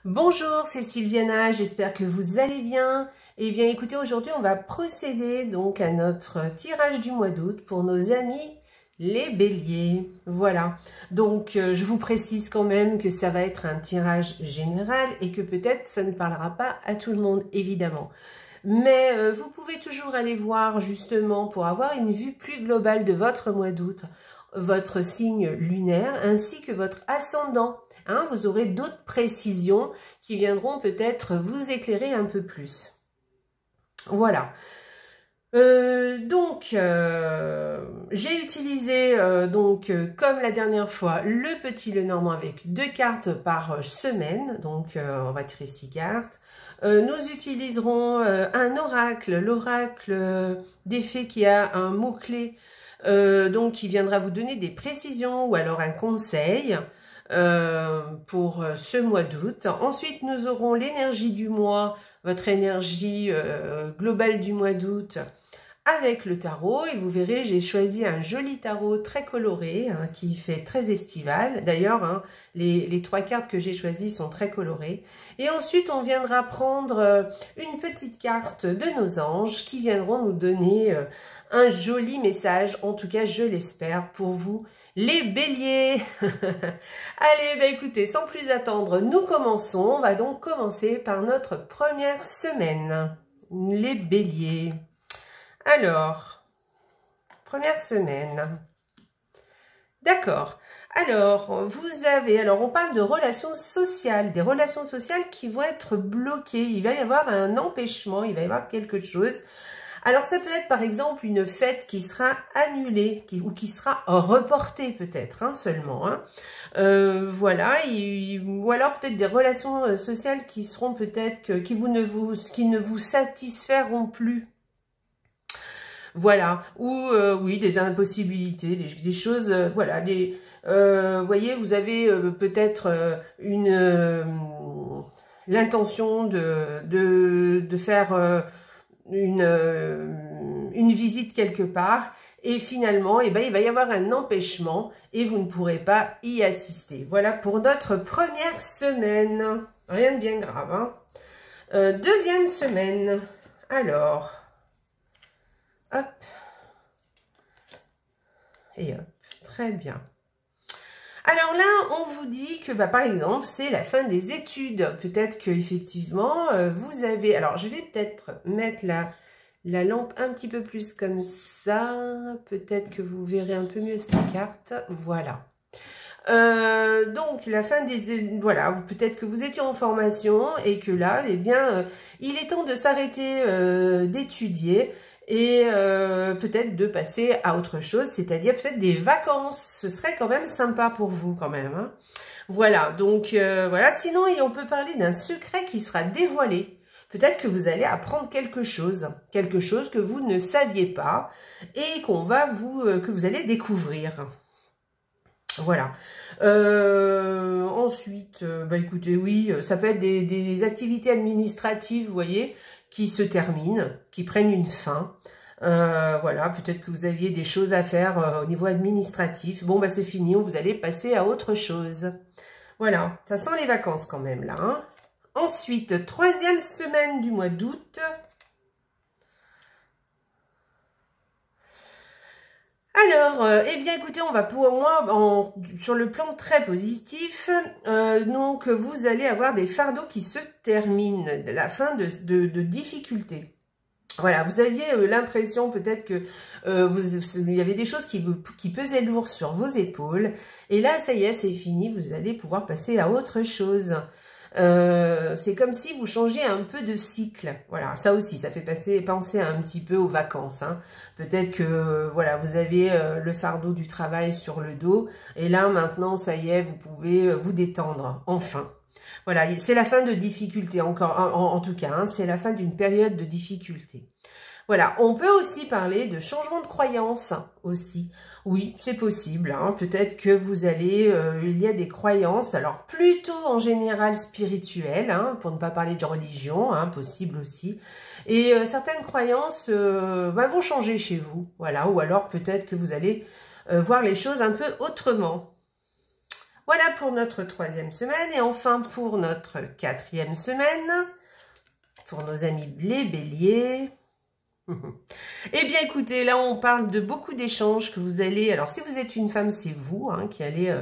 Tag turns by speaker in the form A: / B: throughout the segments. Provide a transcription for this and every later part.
A: Bonjour, c'est Sylviana, j'espère que vous allez bien. Eh bien écoutez, aujourd'hui on va procéder donc à notre tirage du mois d'août pour nos amis les béliers. Voilà, donc je vous précise quand même que ça va être un tirage général et que peut-être ça ne parlera pas à tout le monde évidemment. Mais vous pouvez toujours aller voir justement pour avoir une vue plus globale de votre mois d'août, votre signe lunaire ainsi que votre ascendant. Hein, vous aurez d'autres précisions qui viendront peut-être vous éclairer un peu plus. Voilà. J'ai utilisé comme la dernière fois le petit Lenormand avec 2 cartes par semaine. Donc on va tirer 6 cartes. Nous utiliserons un oracle, l'oracle des fées qui a un mot-clé qui viendra vous donner des précisions ou alors un conseil pour ce mois d'août. Ensuite, nous aurons l'énergie du mois, votre énergie globale du mois d'août avec le tarot. Et vous verrez, j'ai choisi un joli tarot très coloré qui fait très estival. D'ailleurs, les 3 cartes que j'ai choisies sont très colorées. Et ensuite, on viendra prendre une petite carte de nos anges qui viendront nous donner un joli message, en tout cas je l'espère pour vous les béliers. Allez, écoutez, sans plus attendre, nous commençons. On va donc commencer par notre première semaine, les béliers. Alors, première semaine. D'accord. Alors, on parle de relations sociales, des relations sociales qui vont être bloquées. Il va y avoir un empêchement, il va y avoir quelque chose. Alors, ça peut être par exemple une fête qui sera annulée ou qui sera reportée peut-être seulement. Voilà, ou alors peut-être des relations sociales qui seront peut-être qui ne vous satisferont plus. Voilà, ou oui, des impossibilités, des choses, voilà, voyez, vous avez peut-être l'intention de faire une visite quelque part et finalement il va y avoir un empêchement et vous ne pourrez pas y assister. Voilà pour notre première semaine, rien de bien grave. Deuxième semaine, alors hop et hop, très bien. Alors là, on vous dit que, par exemple, c'est la fin des études. Peut-être que effectivement, vous avez... Alors, je vais peut-être mettre la lampe un petit peu plus comme ça. Peut-être que vous verrez un peu mieux cette carte. Voilà. Donc, la fin des... Voilà, peut-être que vous étiez en formation et que là, eh bien, il est temps de s'arrêter d'étudier. Et peut-être de passer à autre chose, c'est-à-dire peut-être des vacances. Ce serait quand même sympa pour vous quand même. Voilà, donc voilà. Sinon, on peut parler d'un secret qui sera dévoilé. Peut-être que vous allez apprendre quelque chose que vous ne saviez pas et que vous allez découvrir. Voilà. Ensuite, écoutez, oui, ça peut être des activités administratives, vous voyez, qui se terminent, qui prennent une fin. Voilà, peut-être que vous aviez des choses à faire au niveau administratif. Bon, c'est fini, vous allez passer à autre chose. Voilà, ça sent les vacances quand même, là. Ensuite, troisième semaine du mois d'août. Alors, eh bien, écoutez, on va pour moi, sur le plan très positif, donc vous allez avoir des fardeaux qui se terminent, la fin de difficultés. Voilà, vous aviez l'impression peut-être que il y avait des choses qui pesaient lourd sur vos épaules, et là, ça y est, c'est fini, vous allez pouvoir passer à autre chose. C'est comme si vous changiez un peu de cycle. Voilà, ça aussi, ça fait penser un petit peu aux vacances. Peut-être que voilà, vous avez le fardeau du travail sur le dos et là maintenant, ça y est, vous pouvez vous détendre enfin. Voilà, c'est la fin de difficulté encore, en tout cas, c'est la fin d'une période de difficulté. Voilà, on peut aussi parler de changement de croyance aussi. Oui, c'est possible. Peut-être que vous allez... il y a des croyances, alors plutôt en général spirituelles, pour ne pas parler de religion, possible aussi. Et certaines croyances vont changer chez vous. Voilà, ou alors peut-être que vous allez voir les choses un peu autrement. Voilà pour notre 3e semaine. Et enfin, pour notre 4e semaine, pour nos amis les béliers. Eh bien, écoutez, là, on parle de beaucoup d'échanges que vous allez... Alors, si vous êtes une femme, c'est vous qui allez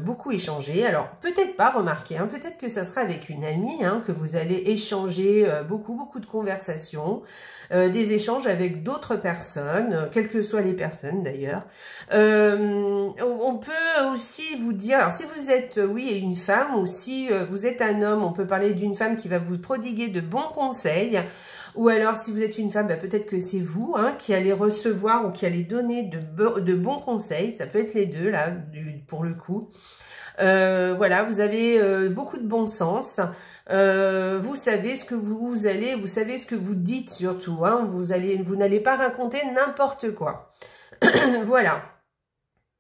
A: beaucoup échanger. Alors, peut-être pas, remarquez, peut-être que ça sera avec une amie, que vous allez échanger beaucoup de conversations, des échanges avec d'autres personnes, quelles que soient les personnes d'ailleurs. On peut aussi vous dire, alors si vous êtes, oui, une femme, ou si vous êtes un homme, on peut parler d'une femme qui va vous prodiguer de bons conseils. Ou alors, si vous êtes une femme, peut-être que c'est vous qui allez recevoir ou qui allez donner de bons conseils. Ça peut être les deux, là, pour le coup. Voilà, vous avez beaucoup de bon sens. Vous savez ce que vous savez ce que vous dites surtout. Vous n'allez pas raconter n'importe quoi. Voilà.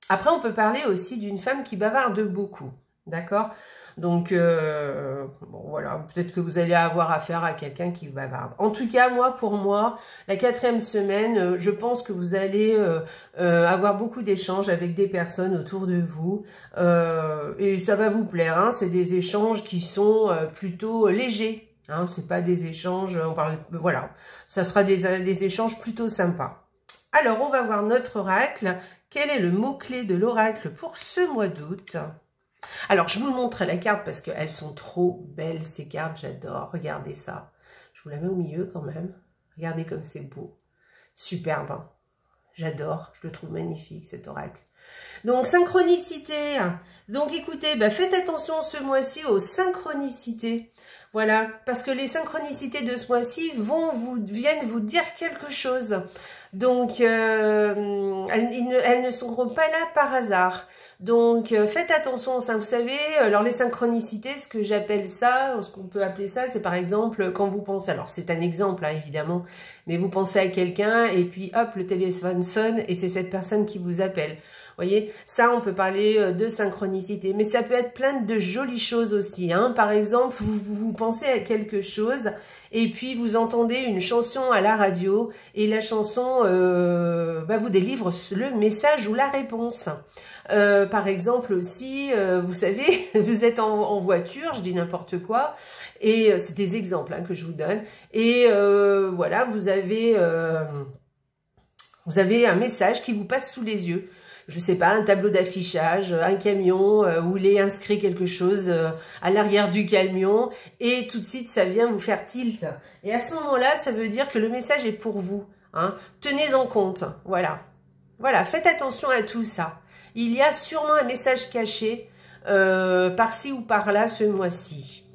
A: Après, on peut parler aussi d'une femme qui bavarde beaucoup. D'accord ? Donc, bon, voilà, peut-être que vous allez avoir affaire à quelqu'un qui bavarde. En tout cas, pour moi, la 4e semaine, je pense que vous allez avoir beaucoup d'échanges avec des personnes autour de vous. Et ça va vous plaire, c'est des échanges qui sont plutôt légers. C'est pas des échanges, voilà, ça sera des échanges plutôt sympas. Alors, on va voir notre oracle. Quel est le mot-clé de l'oracle pour ce mois d'août ? Alors, je vous montre la carte parce qu'elles sont trop belles, ces cartes, j'adore. Regardez ça. Je vous la mets au milieu quand même. Regardez comme c'est beau. Superbe. J'adore, je le trouve magnifique, cet oracle. Donc, synchronicité. Donc, écoutez, faites attention ce mois-ci aux synchronicités. Voilà, parce que les synchronicités de ce mois-ci viennent vous dire quelque chose. Donc, elles ne seront pas là par hasard. Donc, faites attention, vous savez, alors les synchronicités, ce que j'appelle ça, ce qu'on peut appeler ça, c'est par exemple quand vous pensez, alors c'est un exemple évidemment, mais vous pensez à quelqu'un et puis hop, le téléphone sonne et c'est cette personne qui vous appelle. Vous voyez, ça on peut parler de synchronicité, mais ça peut être plein de jolies choses aussi. Par exemple, vous pensez à quelque chose et puis vous entendez une chanson à la radio et la chanson vous délivre le message ou la réponse. Par exemple aussi, vous savez, vous êtes en voiture, je dis n'importe quoi, et c'est des exemples que je vous donne, et voilà, vous avez un message qui vous passe sous les yeux. Je sais pas, un tableau d'affichage, un camion où il est inscrit quelque chose à l'arrière du camion, et tout de suite ça vient vous faire tilt. Et à ce moment-là, ça veut dire que le message est pour vous. Tenez-en compte, voilà. Voilà, faites attention à tout ça. Il y a sûrement un message caché par-ci ou par-là ce mois-ci.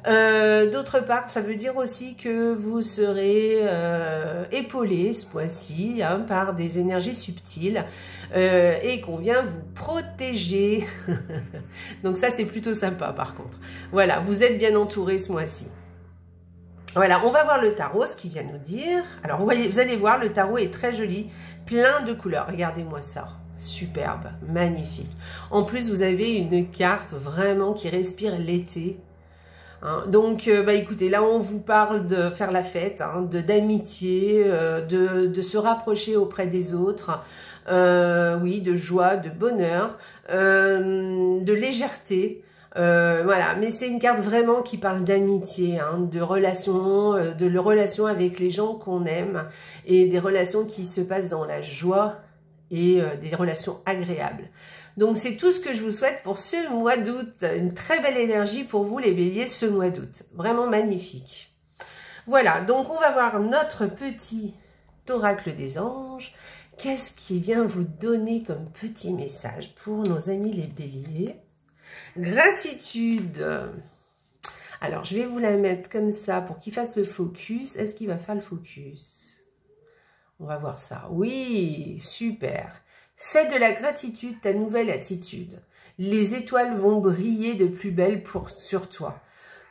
A: D'autre part, ça veut dire aussi que vous serez épaulé ce mois-ci par des énergies subtiles et qu'on vient vous protéger. Donc ça, c'est plutôt sympa par contre. Voilà, vous êtes bien entouré ce mois-ci. Voilà, on va voir le tarot, ce qu'il vient nous dire. Alors, vous allez voir, le tarot est très joli, plein de couleurs. Regardez-moi ça. Superbe, magnifique. En plus, vous avez une carte vraiment qui respire l'été. Donc, écoutez, là, on vous parle de faire la fête, d'amitié, de se rapprocher auprès des autres, oui, de joie, de bonheur, de légèreté. Voilà, mais c'est une carte vraiment qui parle d'amitié, de relations avec les gens qu'on aime et des relations qui se passent dans la joie et des relations agréables. Donc, c'est tout ce que je vous souhaite pour ce mois d'août. Une très belle énergie pour vous, les béliers, ce mois d'août. Vraiment magnifique. Voilà, donc on va voir notre petit oracle des anges. Qu'est-ce qui vient vous donner comme petit message pour nos amis les béliers? Gratitude. Alors, je vais vous la mettre comme ça pour qu'il fasse le focus. Est-ce qu'il va faire le focus? On va voir ça. Oui, super. Fais de la gratitude ta nouvelle attitude. Les étoiles vont briller de plus belle sur toi.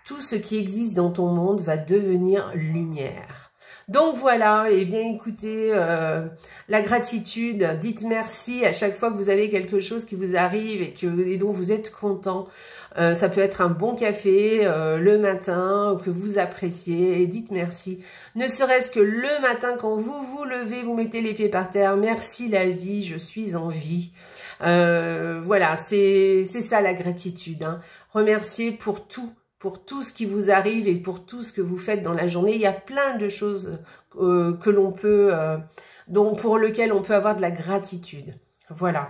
A: Tout ce qui existe dans ton monde va devenir lumière. Donc voilà, eh bien écoutez, la gratitude, dites merci à chaque fois que vous avez quelque chose qui vous arrive et dont vous êtes content. Ça peut être un bon café le matin que vous appréciez et dites merci. Ne serait-ce que le matin quand vous vous levez, vous mettez les pieds par terre. Merci la vie, je suis en vie. Voilà, c'est ça la gratitude, hein. Remercier pour tout ce qui vous arrive et pour tout ce que vous faites dans la journée. Il y a plein de choses que l'on peut, pour lesquelles on peut avoir de la gratitude. Voilà.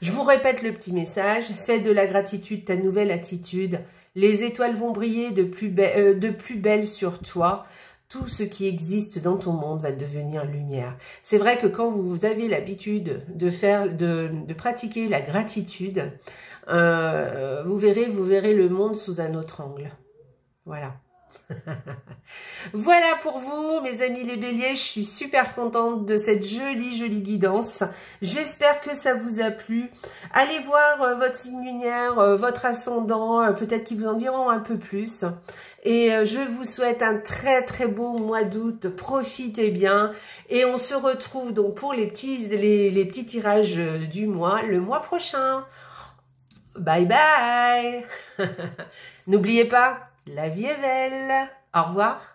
A: Je vous répète le petit message. Fais de la gratitude ta nouvelle attitude. Les étoiles vont briller de plus belle sur toi. Tout ce qui existe dans ton monde va devenir lumière. C'est vrai que quand vous avez l'habitude de pratiquer la gratitude, vous verrez le monde sous un autre angle. Voilà. Voilà pour vous, mes amis les béliers. Je suis super contente de cette jolie guidance. J'espère que ça vous a plu. Allez voir votre signe lunaire, votre ascendant, peut-être qu'ils vous en diront un peu plus. Et je vous souhaite un très beau mois d'août. Profitez bien. Et on se retrouve donc pour les petits tirages du mois, le mois prochain. Bye bye. N'oubliez pas, la vie est belle. Au revoir.